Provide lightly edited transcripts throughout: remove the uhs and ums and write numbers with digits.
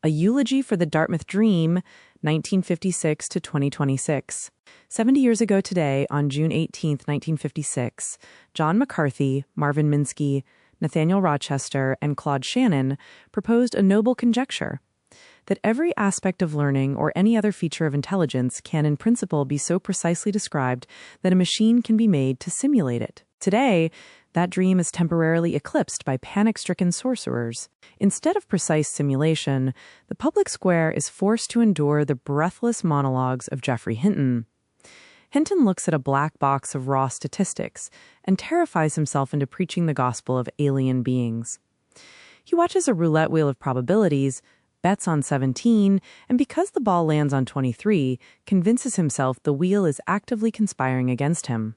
A Eulogy for the Dartmouth Dream, 1956 to 2026. 70 years ago today, on June 18, 1956, John McCarthy, Marvin Minsky, Nathaniel Rochester, and Claude Shannon proposed a noble conjecture that every aspect of learning or any other feature of intelligence can in principle be so precisely described that a machine can be made to simulate it. Today, that dream is temporarily eclipsed by panic-stricken sorcerers. Instead of precise simulation, the public square is forced to endure the breathless monologues of Geoffrey Hinton. Hinton looks at a black box of raw statistics and terrifies himself into preaching the gospel of alien beings. He watches a roulette wheel of probabilities, bets on 17, and because the ball lands on 23, convinces himself the wheel is actively conspiring against him.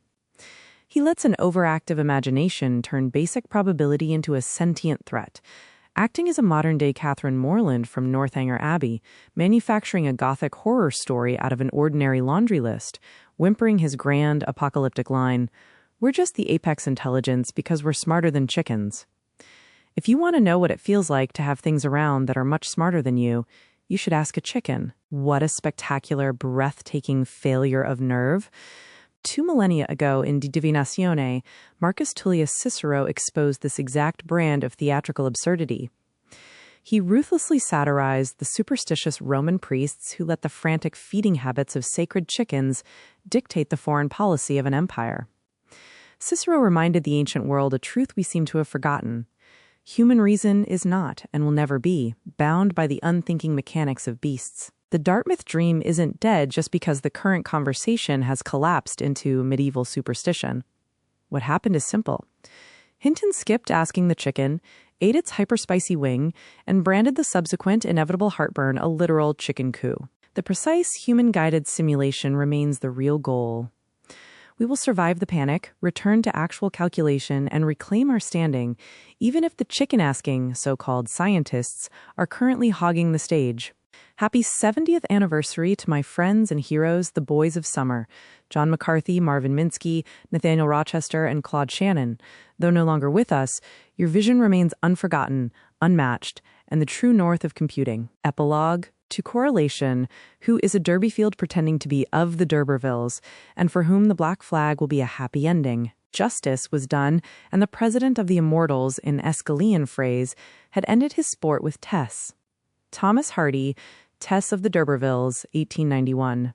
He lets an overactive imagination turn basic probability into a sentient threat, acting as a modern-day Catherine Morland from Northanger Abbey, manufacturing a gothic horror story out of an ordinary laundry list, whimpering his grand apocalyptic line, "We're just the apex intelligence because we're smarter than chickens." If you want to know what it feels like to have things around that are much smarter than you should ask a chicken. What a spectacular, breathtaking failure of nerve. 2 millennia ago in De Divinatione, Marcus Tullius Cicero exposed this exact brand of theatrical absurdity. He ruthlessly satirized the superstitious Roman priests who let the frantic feeding habits of sacred chickens dictate the foreign policy of an empire. Cicero reminded the ancient world a truth we seem to have forgotten. Human reason is not, and will never be, bound by the unthinking mechanics of beasts. The Dartmouth dream isn't dead just because the current conversation has collapsed into medieval superstition. What happened is simple. Hinton skipped asking the chicken, ate its hyperspicy wing, and branded the subsequent inevitable heartburn a literal chicken coup. The precise human-guided simulation remains the real goal. We will survive the panic, return to actual calculation, and reclaim our standing, even if the chicken-asking, so-called scientists, are currently hogging the stage. Happy 70th anniversary to my friends and heroes, the boys of summer, John McCarthy, Marvin Minsky, Nathaniel Rochester, and Claude Shannon. Though no longer with us, your vision remains unforgotten, unmatched, and the true north of computing. Epilogue. To correlation, who is a Derbyfield pretending to be of the D'Urbervilles, and for whom the black flag will be a happy ending. Justice was done, and the president of the immortals, in Aeschylean phrase, had ended his sport with Tess. Thomas Hardy, Tess of the D'Urbervilles, 1891.